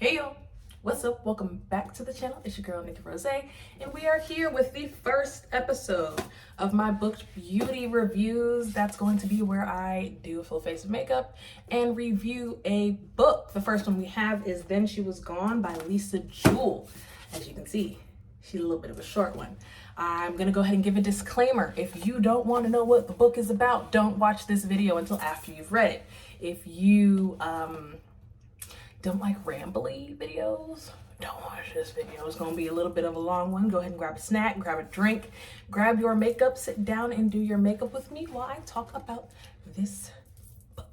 Hey y'all, what's up? Welcome back to the channel. It's your girl Nique Rozay, and we are here with the first episode of my booked beauty reviews. That's going to be where I do a full face of makeup and review a book. The first one we have is Then She Was Gone by Jewell. As you can see, she's a little bit of a short one. I'm gonna go ahead and give a disclaimer. If you don't want to know what the book is about, don't watch this video until after you've read it. If you don't like rambly videos, don't watch this video. It's gonna be a little bit of a long one. Go ahead and grab a snack, grab a drink, grab your makeup, sit down and do your makeup with me while I talk about this book.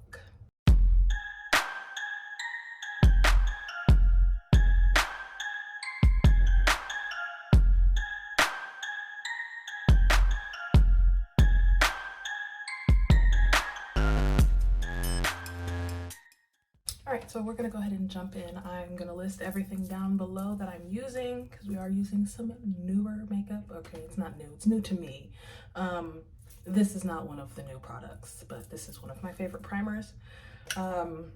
All right, so we're gonna go ahead and jump in. I'm gonna list everything down below that I'm using because we are using some newer makeup. Okay, it's not new, it's new to me. This is not one of the new products, but this is one of my favorite primers. So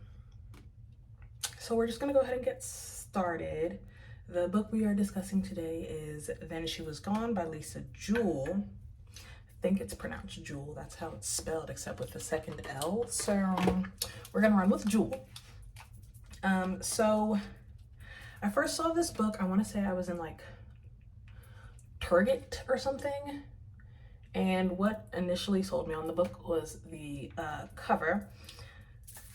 we're just gonna go ahead and get started. The book we are discussing today is Then She Was Gone by Jewell. I think it's pronounced Jewel, that's how it's spelled, except with the second L. So we're gonna run with Jewell. So I first saw this book, I want to say I was in like Target or something, and what initially sold me on the book was the cover.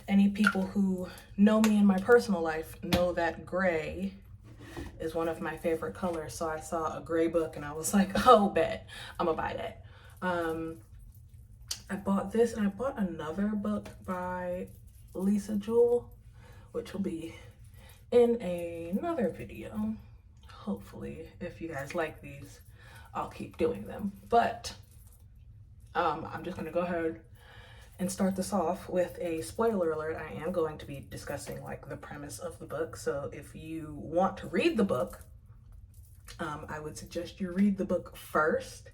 Any people who know me in my personal life know that gray is one of my favorite colors, so I saw a gray book and I was like, oh, bet I'm gonna buy that. I bought this and I bought another book by Jewell, which will be in another video. Hopefully, if you guys like these, I'll keep doing them. But I'm just gonna go ahead and start this off with a spoiler alert. I am going to be discussing like the premise of the book. So if you want to read the book, I would suggest you read the book first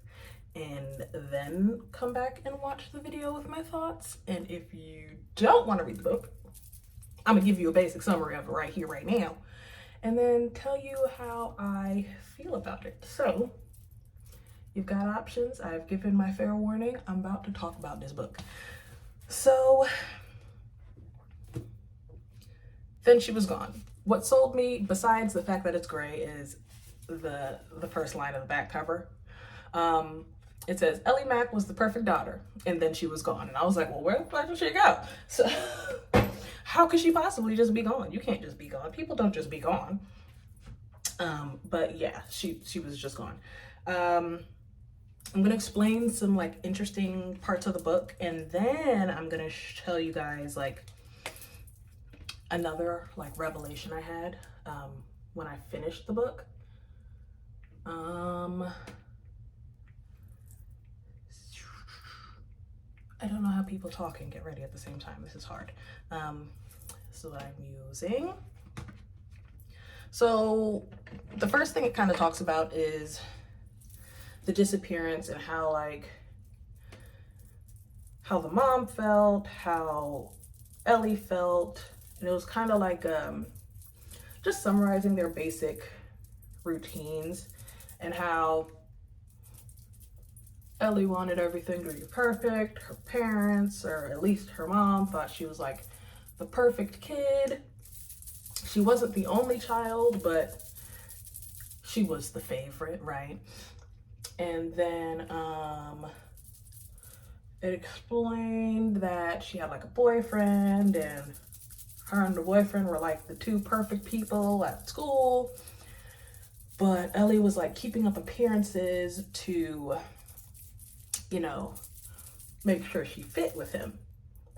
and then come back and watch the video with my thoughts. And if you don't want to read the book, I'm gonna give you a basic summary of it right here, right now, and then tell you how I feel about it. So you've got options. I've given my fair warning. I'm about to talk about this book. So Then She Was Gone. What sold me, besides the fact that it's gray, is the first line of the back cover. It says, Ellie Mack was the perfect daughter, and then she was gone. And I was like, well, where the fuck did she go? So how could she possibly just be gone? You can't just be gone. People don't just be gone. But yeah, she was just gone. I'm gonna explain some like interesting parts of the book, and then I'm gonna tell you guys like another like revelation I had when I finished the book. I don't know how people talk and get ready at the same time. This is hard. So what I'm using. So the first thing it kind of talks about is the disappearance and how the mom felt, how Ellie felt. And it was kind of like just summarizing their basic routines and how Ellie wanted everything to be perfect. Her parents, or at least her mom, thought she was like the perfect kid. She wasn't the only child, but she was the favorite, right? And then it explained that she had like a boyfriend, and her and the boyfriend were like the two perfect people at school. But Ellie was like keeping up appearances to, you know, make sure she fit with him.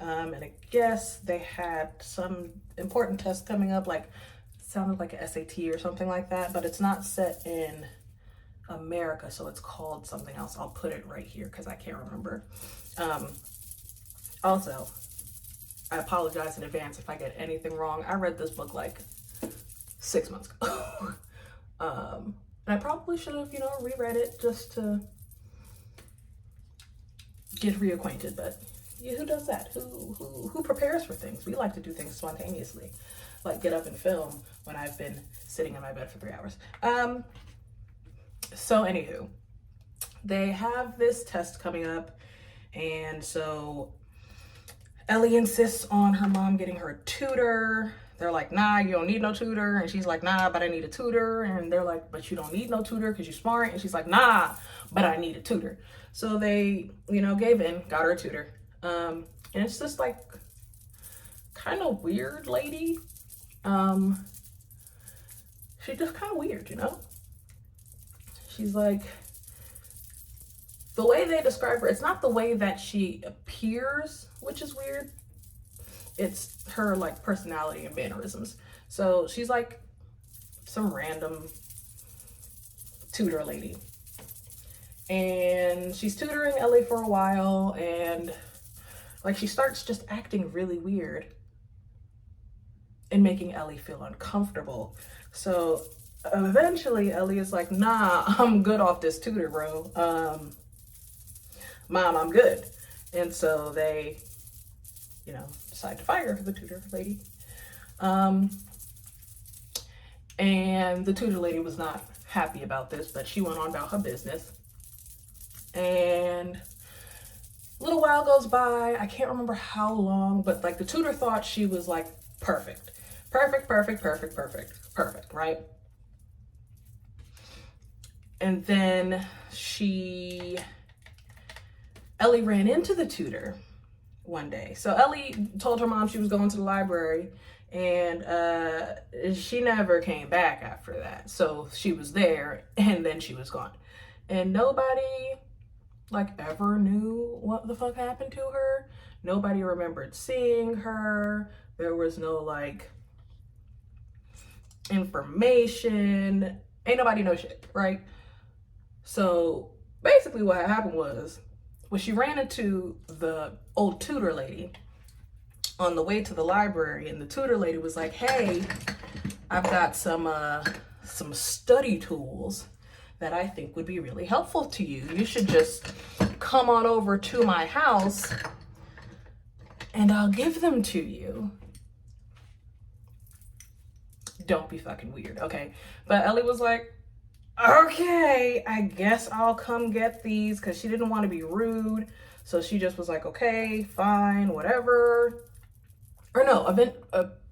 And I guess they had some important test coming up, like sounded like an SAT or something like that, but it's not set in America, so it's called something else. I'll put it right here because I can't remember. Also, I apologize in advance if I get anything wrong. I read this book like 6 months ago. And I probably should have, you know, reread it just to get reacquainted, but yeah, who does that? Who prepares for things? We like to do things spontaneously. like get up and film when I've been sitting in my bed for 3 hours. So anywho, they have this test coming up, and so Ellie insists on her mom getting her a tutor. They're like, nah, you don't need no tutor. And she's like, nah, but I need a tutor. And they're like, but you don't need no tutor because you're smart. And she's like, nah, but I need a tutor. So they, you know, gave in, got her a tutor. And it's just like kind of weird lady. She's just kind of weird, you know? She's like, the way they describe her, it's not the way that she appears, which is weird. It's her like personality and mannerisms. So she's like some random tutor lady. And she's tutoring Ellie for a while, and like she starts just acting really weird and making Ellie feel uncomfortable. So eventually Ellie is like, nah, I'm good off this tutor, bro. Mom, I'm good. And so they, you know, decide to fire the tutor lady. And the tutor lady was not happy about this, but she went on about her business. And a little while goes by. I can't remember how long, but like the tutor thought she was like perfect, right? And then Ellie ran into the tutor one day. So Ellie told her mom she was going to the library, and she never came back after that. So she was there and then she was gone. And nobody like ever knew what the fuck happened to her. Nobody remembered seeing her. There was no like information. Ain't nobody know shit, right? So basically what happened was, when she ran into the old tutor lady on the way to the library, and the tutor lady was like, hey, I've got some study tools that I think would be really helpful to you. You should just come on over to my house and I'll give them to you. Don't be fucking weird, okay? But Ellie was like, okay, I guess I'll come get these, because she didn't want to be rude. So she just was like, okay, fine, whatever. Or no,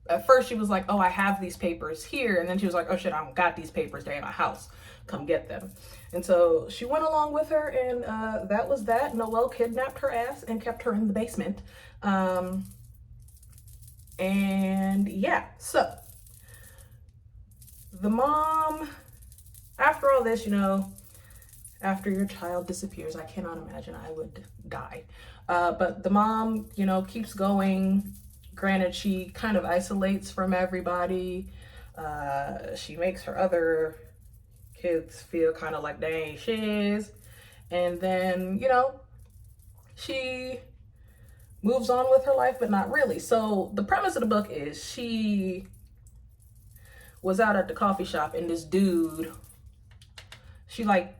at first she was like, oh, I have these papers here. And then she was like, oh shit, I don't got these papers. They're in my house. Come get them. And so she went along with her, and that was that. Noelle kidnapped her ass and kept her in the basement. And yeah, so the mom, after all this, you know, after your child disappears, I cannot imagine I would die. But the mom, you know, keeps going. Granted, she kind of isolates from everybody. She makes her other kids feel kind of like they ain't shiz. And then, you know, she moves on with her life, but not really. So the premise of the book is she was out at the coffee shop, and this dude, she like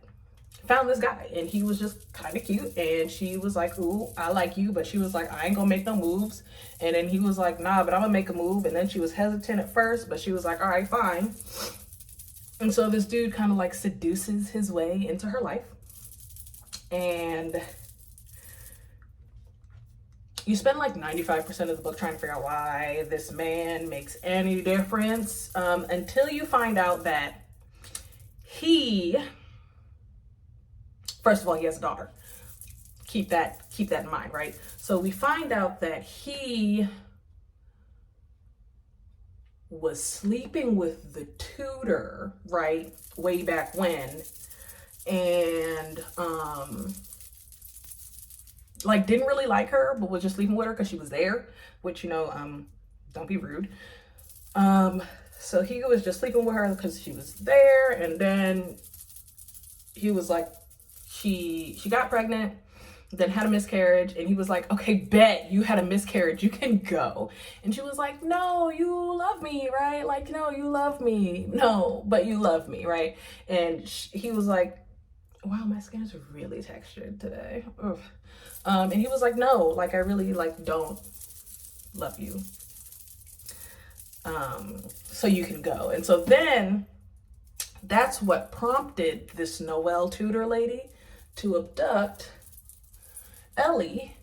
found this guy, and he was just kind of cute, and she was like, ooh, I like you, but she was like, I ain't gonna make no moves. And then he was like, nah, but I'm gonna make a move. And then she was hesitant at first, but she was like, all right, fine. And so this dude kind of like seduces his way into her life, and you spend like 95% of the book trying to figure out why this man makes any difference, until you find out that first of all, he has a daughter. Keep that in mind, right? So we find out that he was sleeping with the tutor, right, way back when, and like didn't really like her, but was just sleeping with her because she was there, which, you know, don't be rude. So he was just sleeping with her because she was there, and then he was like, she got pregnant, then had a miscarriage, and he was like, okay, bet you had a miscarriage, you can go. And she was like, no, you love me, right? Like, no, you love me. No, but you love me, right? And he was like, wow, my skin is really textured today. Ugh. And he was like, no, like I really like don't love you. so you can go. And so then that's what prompted this Noelle tutor lady to abduct Ellie.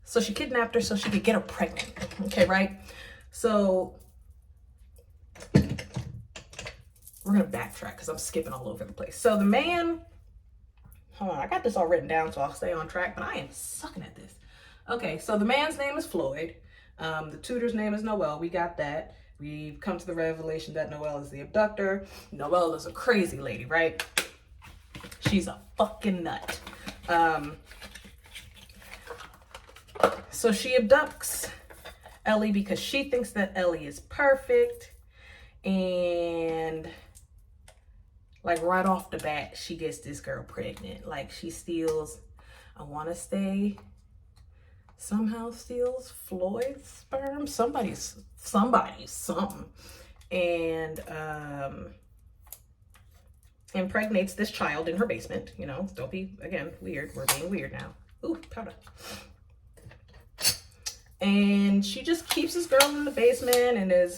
So she kidnapped her so she could get her pregnant. Okay, right? So we're gonna backtrack because I'm skipping all over the place. So the man, hold on, I got this all written down so I'll stay on track, but I am sucking at this. Okay, so the man's name is Floyd. The tutor's name is Noelle. We got that. We've come to the revelation that Noelle is the abductor. Noelle is a crazy lady, right? She's a fucking nut. So she abducts Ellie because she thinks that Ellie is perfect. And like right off the bat, she gets this girl pregnant. Like she steals, I want to say, somehow steals Floyd's sperm. Somebody's something. And impregnates this child in her basement. You know, don't be, again, weird. We're being weird now. Ooh, powder. And she just keeps this girl in the basement and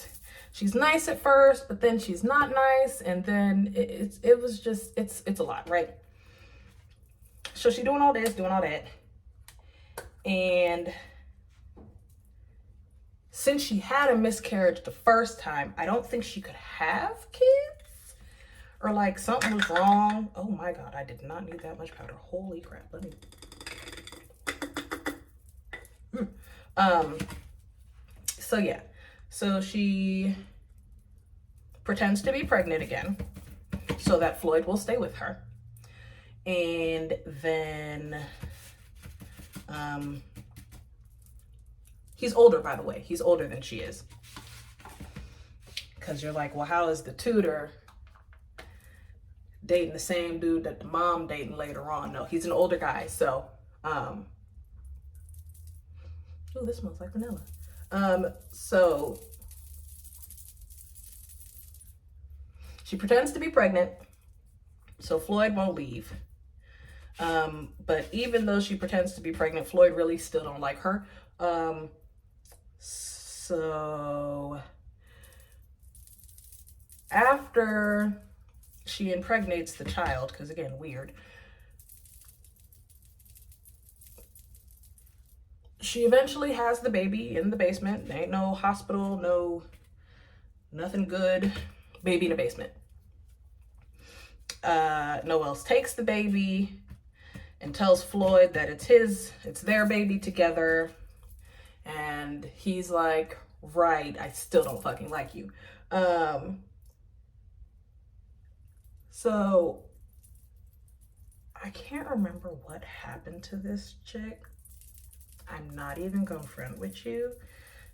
she's nice at first, but then she's not nice. And then it's a lot, right? So she's doing all this, doing all that. And since she had a miscarriage the first time, I don't think she could have kids, or like something was wrong. Oh my God, I did not need that much powder. Holy crap. Let me. So yeah, so she pretends to be pregnant again so that Floyd will stay with her. And then, he's older, by the way. He's older than she is. Because you're like, well, how is the tutor dating the same dude that the mom dating later on? No, he's an older guy. So, oh, this smells like vanilla. So she pretends to be pregnant so Floyd won't leave. But even though she pretends to be pregnant, Floyd really still don't like her. So after she impregnates the child, because again, weird, she eventually has the baby in the basement. There ain't no hospital, nothing good. Baby in the basement. Noelle takes the baby and tells Floyd that it's their baby together. And he's like, right, I still don't fucking like you. So I can't remember what happened to this chick. I'm not even gonna front with you.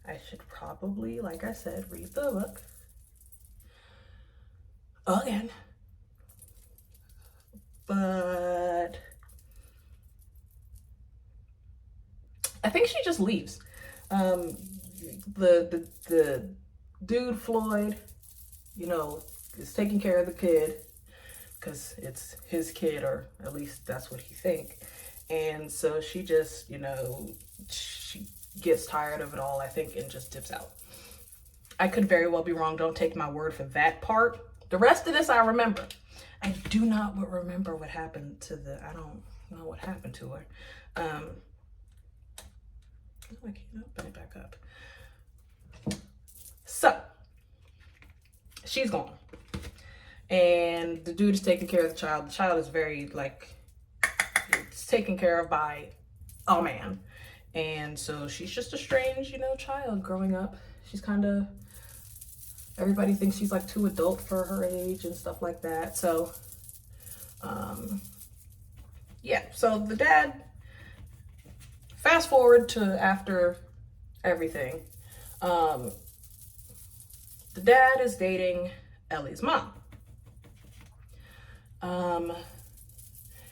I should probably, like I said, read the book again. But I think she just leaves. The dude Floyd, you know, is taking care of the kid because it's his kid, or at least that's what he thinks. And so she just, you know, she gets tired of it all, I think, and just dips out. I could very well be wrong. Don't take my word for that part. The rest of this I remember. I do not remember what happened to I don't know what happened to her. I can't open it back up. So she's gone. And the dude is taking care of the child. The child is very, like, it's taken care of by a man. And so she's just a strange, you know, child growing up. She's kind of, everybody thinks she's like too adult for her age and stuff like that. So, yeah. So the dad, fast forward to after everything, the dad is dating Ellie's mom.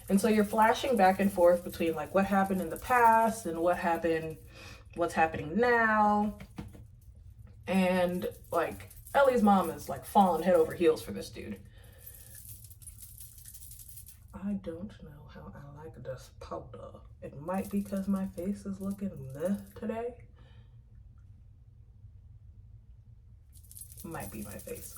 And so you're flashing back and forth between like what happened in the past and what's happening now. And like Ellie's mom is like falling head over heels for this dude. I don't know how I like this powder. It might be because my face is looking meh today. Might be my face.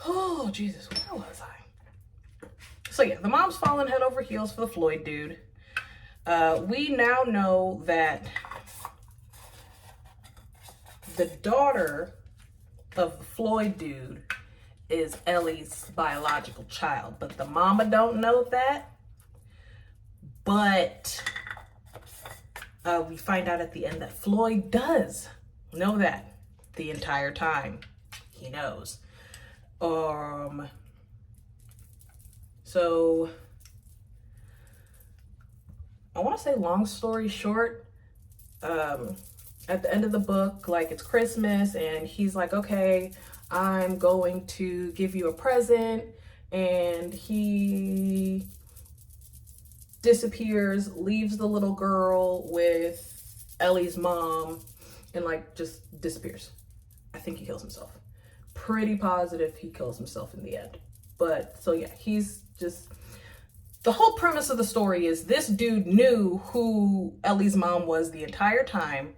Oh, Jesus, where was I? So yeah, the mom's falling head over heels for the Floyd dude. We now know that the daughter of the Floyd dude is Ellie's biological child, but the mama don't know that. But we find out at the end that Floyd does know that the entire time. He knows. So I want to say, long story short, at the end of the book, like, it's Christmas and he's like, okay, I'm going to give you a present, and he disappears, leaves the little girl with Ellie's mom, and like just disappears. I think he kills himself. Pretty positive he kills himself in the end. But so yeah, he's just, the whole premise of the story is this dude knew who Ellie's mom was the entire time,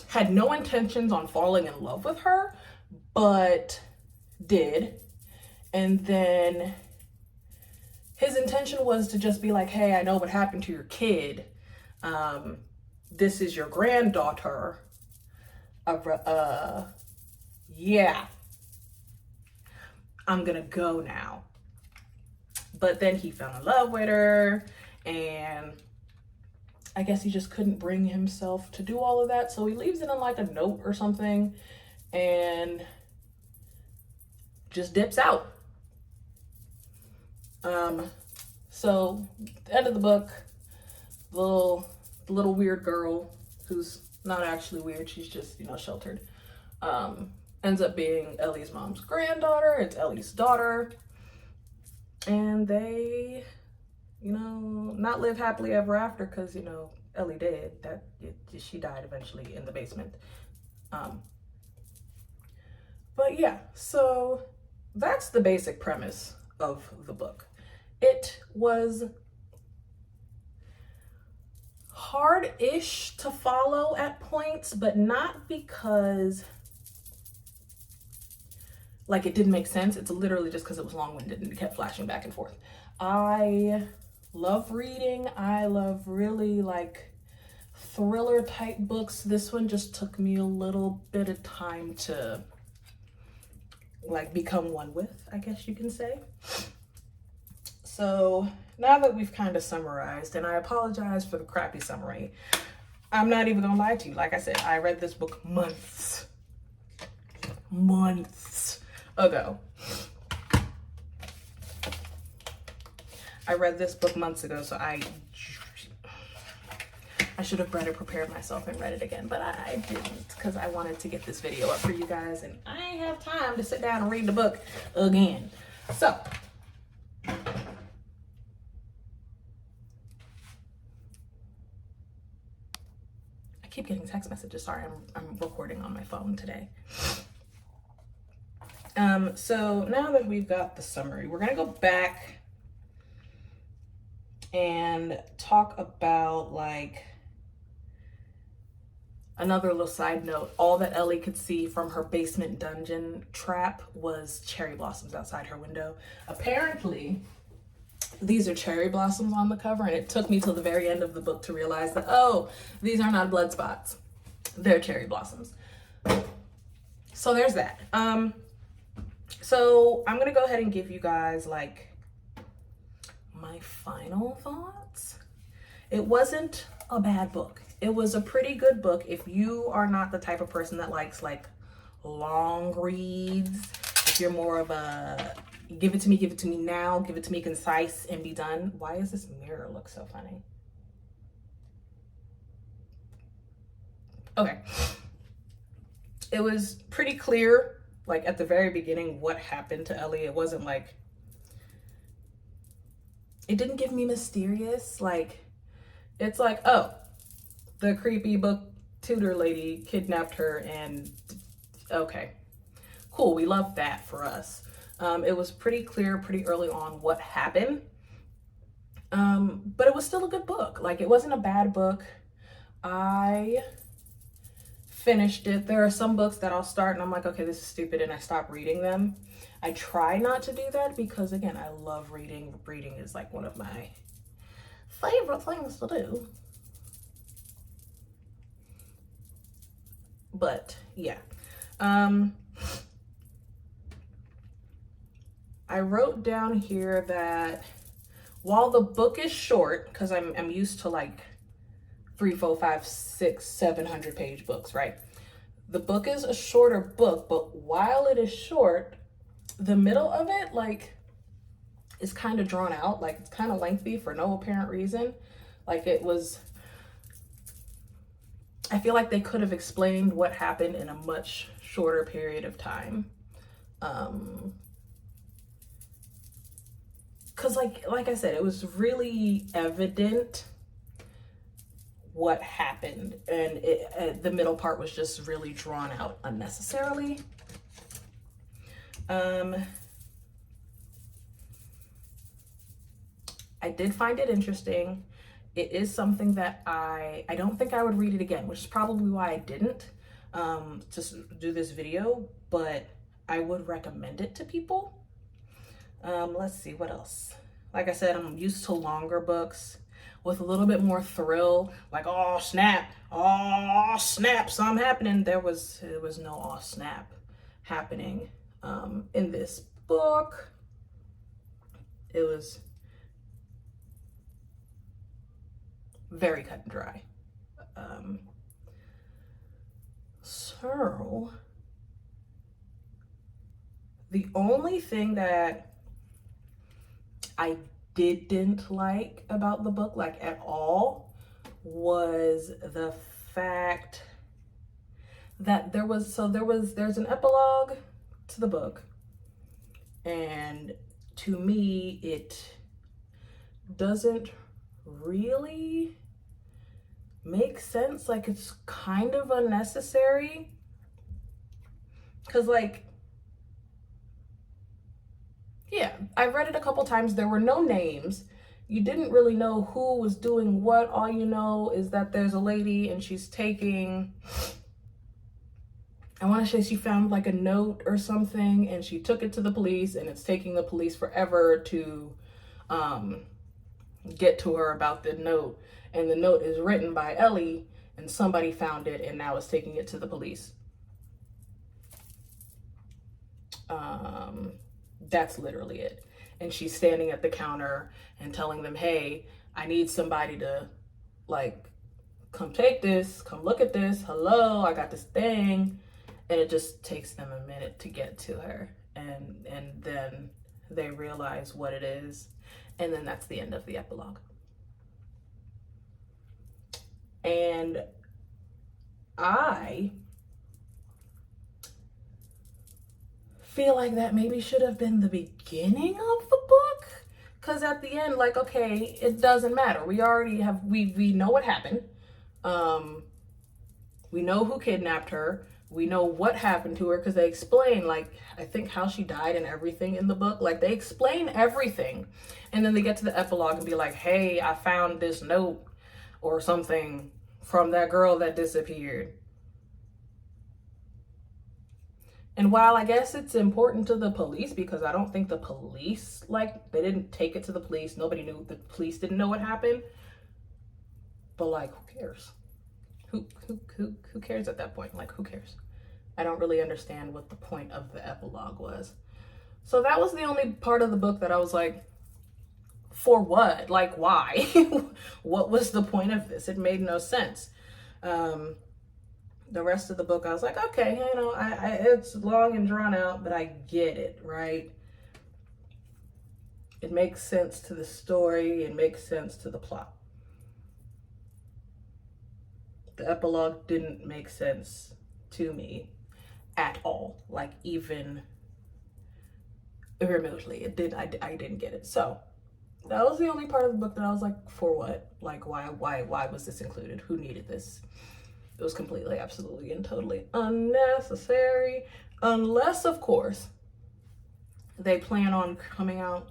had no intentions on falling in love with her, but did. And then his intention was to just be like, hey, I know what happened to your kid. This is your granddaughter. Yeah, I'm gonna go now. But then he fell in love with her, and I guess he just couldn't bring himself to do all of that. So he leaves it in like a note or something and just dips out. So the end of the book, the little weird girl, who's not actually weird, she's just, sheltered, ends up being Ellie's mom's granddaughter. It's Ellie's daughter. And they, not live happily ever after, because, Ellie did. She died eventually in the basement. But yeah, so that's the basic premise of the book. It was hard-ish to follow at points, but not because like it didn't make sense. It's literally just because it was long-winded and it kept flashing back and forth. I love reading. I love really like thriller type books. This one just took me a little bit of time to like become one with, I guess you can say. So now that we've kind of summarized, and I apologize for the crappy summary, I'm not even gonna lie to you. Like I said, I read this book months ago. I read this book months ago, so I should have better prepared myself and read it again, but I didn't, because I wanted to get this video up for you guys, and I ain't have time to sit down and read the book again. So I keep getting text messages. Sorry, I'm recording on my phone today. So now that we've got the summary, we're gonna go back and talk about like another little side note. All that Ellie could see from her basement dungeon trap was cherry blossoms outside her window. Apparently, these are cherry blossoms on the cover, and it took me till the very end of the book to realize that, oh, these are not blood spots. They're cherry blossoms. So there's that. So I'm gonna go ahead and give you guys like my final thoughts. It wasn't a bad book. It was a pretty good book. If you are not the type of person that likes like long reads, if you're more of a give it to me now, give it to me concise and be done. Why does this mirror look so funny? Okay. It was pretty clear, like at the very beginning, what happened to Ellie. It wasn't like, it didn't give me mysterious. Like, it's like, oh, the creepy book tutor lady kidnapped her, and okay, cool, we love that for us. It was pretty clear pretty early on what happened. But it was still a good book. Like, it wasn't a bad book. I finished it. There are some books that I'll start and I'm like, okay, this is stupid, and I stop reading them. I try not to do that because, again, I love reading. Reading is like one of my favorite things to do. But yeah, I wrote down here that while the book is short, because I'm used to like 3, 4, 5, 6, 700 page books, right? The book is a shorter book, but while it is short, the middle of it, like, is kind of drawn out. Like, it's kind of lengthy for no apparent reason. Like, it was, I feel like they could have explained what happened in a much shorter period of time. Because like I said, it was really evident what happened, and the middle part was just really drawn out unnecessarily. I did find it interesting. It is something that I don't think I would read it again, which is probably why I didn't just do this video, but I would recommend it to people. Let's see what else. Like I said, I'm used to longer books with a little bit more thrill, like, oh snap, something happening. There was no oh snap happening in this book. It was very cut and dry. So the only thing that I didn't like about the book, like at all, was the fact that there's an epilogue to the book, and to me it doesn't really make sense. Like, it's kind of unnecessary, because, like, yeah, I read it a couple times. There were no names. You didn't really know who was doing what. All you know is that there's a lady and she's taking, I want to say she found like a note or something, and she took it to the police, and it's taking the police forever to get to her about the note. And the note is written by Ellie, and somebody found it and now is taking it to the police. That's literally it. And she's standing at the counter and telling them, hey, I need somebody to, like, come take this, come look at this, hello, I got this thing. And it just takes them a minute to get to her, and then they realize what it is, and then that's the end of the epilogue. And I feel like that maybe should have been the beginning of the book, because at the end, like, okay, it doesn't matter. We already have, we know what happened. We know who kidnapped her. We know what happened to her, because they explain, like, I think how she died and everything in the book. Like, they explain everything. And then they get to the epilogue and be like, hey, I found this note or something from that girl that disappeared. And while I guess it's important to the police, because I don't think the police, like, they didn't take it to the police. Nobody knew. The police didn't know what happened. But, like, who cares? Who cares at that point? Like, who cares? I don't really understand what the point of the epilogue was. So that was the only part of the book that I was like, for what? Like, why? What was the point of this? It made no sense. The rest of the book, I was like, okay, you know, it's long and drawn out, but I get it, right? It makes sense to the story. It makes sense to the plot. The epilogue didn't make sense to me at all, like, even remotely. It did. I didn't get it. So that was the only part of the book that I was like, for what? Like, why was this included? Who needed this? It was completely, absolutely, and totally unnecessary. Unless, of course, they plan on coming out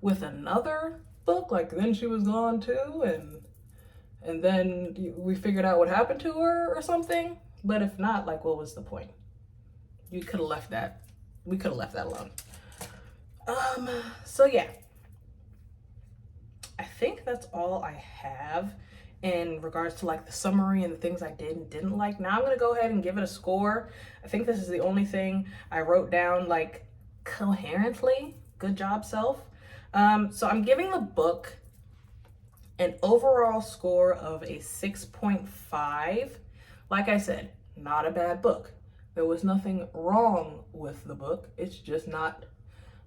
with another book. Like then she was gone too, and then we figured out what happened to her or something. But if not, like, what was the point? You could have left that. We could have left that alone. So yeah, I think that's all I have in regards to like the summary and the things I did and didn't like. Now I'm gonna go ahead and give it a score. I think this is the only thing I wrote down like coherently. Good job, self. So I'm giving the book an overall score of a 6.5. Like I said, not a bad book. There was nothing wrong with the book. It's just not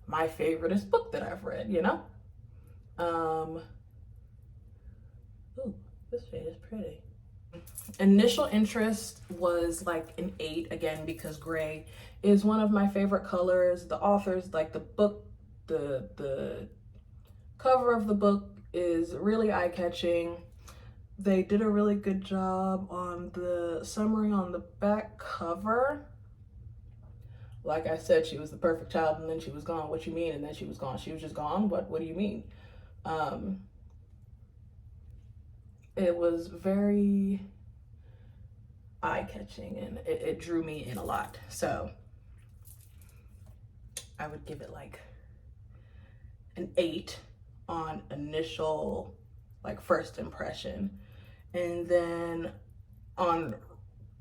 my favoriteest book that I've read, you know? Ooh, this shade is pretty. Initial interest was like an 8, again, because gray is one of my favorite colors. The authors, like the book, the cover of the book is really eye-catching. They did a really good job on the summary on the back cover. Like I said, she was the perfect child and then she was gone. What you mean? And then she was gone. She was just gone? What do you mean? It was very eye-catching and it drew me in a lot. So I would give it like an 8 on initial, like, first impression. And then on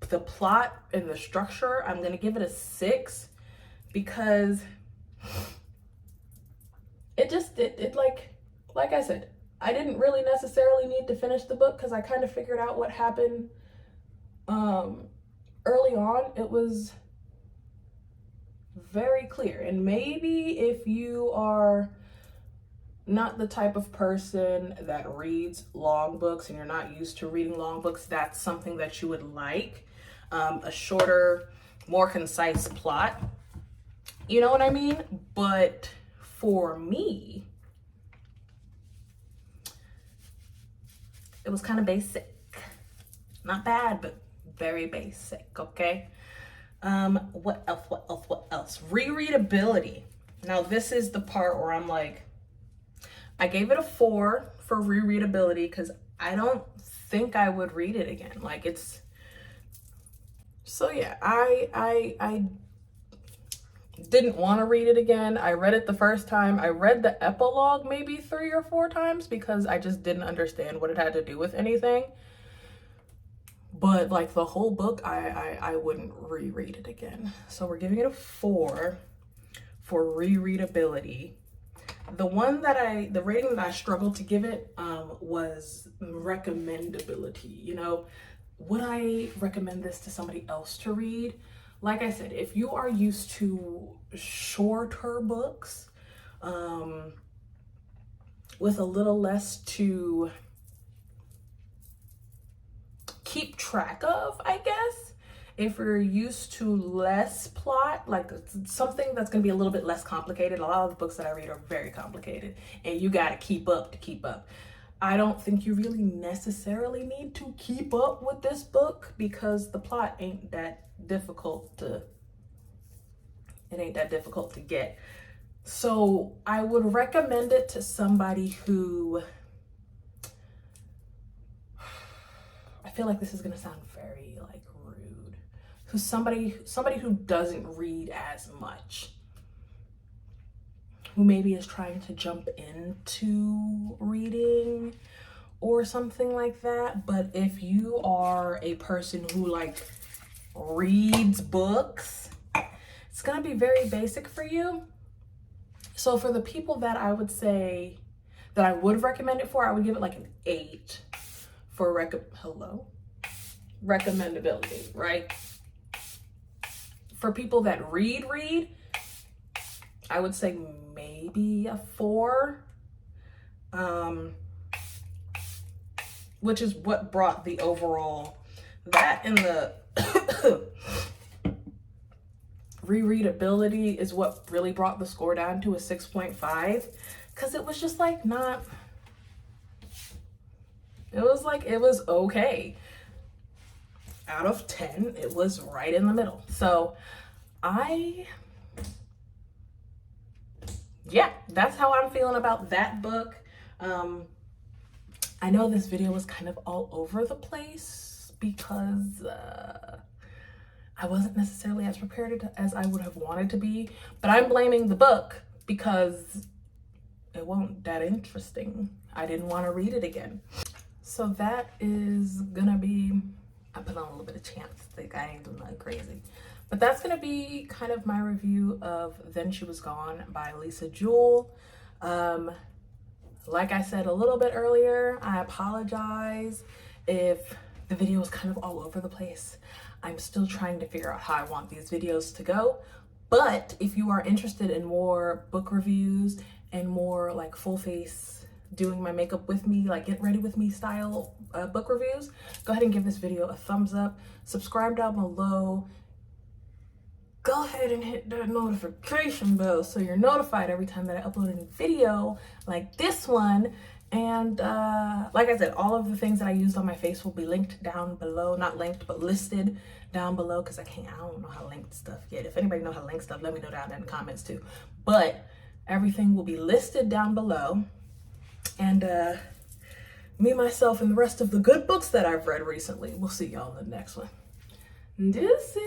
the plot and the structure, I'm gonna give it a 6 because it like I said, I didn't really necessarily need to finish the book because I kind of figured out what happened early on. It was very clear. And maybe if you are not the type of person that reads long books and you're not used to reading long books, that's something that you would like. A shorter, more concise plot. You know what I mean? But for me, it was kind of basic. Not bad, but very basic, okay? What else? Rereadability. Now, this is the part where I'm like, I gave it a 4 for rereadability because I don't think I would read it again. Like, it's... So yeah, I didn't want to read it again. I read it the first time. I read the epilogue maybe 3 or 4 times because I just didn't understand what it had to do with anything. But like the whole book, I wouldn't reread it again. So we're giving it a 4 for rereadability. The rating that I struggled to give it was recommendability. You know, would I recommend this to somebody else to read? Like I said, if you are used to shorter books with a little less to keep track of, I guess, if you're used to less plot, like something that's going to be a little bit less complicated. A lot of the books that I read are very complicated and you got to keep up to keep up. I don't think you really necessarily need to keep up with this book because the plot ain't that difficult to get. So I would recommend it to somebody who, I feel like this is going to sound very like rude, who's somebody who doesn't read as much, who maybe is trying to jump into reading or something like that. But if you are a person who like reads books, it's gonna be very basic for you. So for the people that I would say that I would recommend it for, I would give it like an 8 for recommendability, right? For people that read, I would say maybe a 4, which is what brought the overall, that and the rereadability is what really brought the score down to a 6.5, because it was just like not, it was okay. Out of 10, it was right in the middle. So I yeah, that's how I'm feeling about that book. I know this video was kind of all over the place because I wasn't necessarily as prepared as I would have wanted to be, but I'm blaming the book because it wasn't that interesting. I didn't want to read it again. So that is gonna be, I put on a little bit of chance, like I ain't doing nothing crazy. But that's gonna be kind of my review of Then She Was Gone by Lisa Jewell. Like I said a little bit earlier, I apologize if the video was kind of all over the place. I'm still trying to figure out how I want these videos to go. But if you are interested in more book reviews and more like full face doing my makeup with me, like get ready with me style book reviews, go ahead and give this video a thumbs up, subscribe down below, go ahead and hit that notification bell so you're notified every time that I upload a new video like this one. And like I said, all of the things that I used on my face will be linked down below. Not linked, but listed down below, because I don't know how to link stuff yet. If anybody knows how to link stuff, let me know down in the comments too. But everything will be listed down below. And me, myself, and the rest of the good books that I've read recently. We'll see y'all in the next one. Deuces.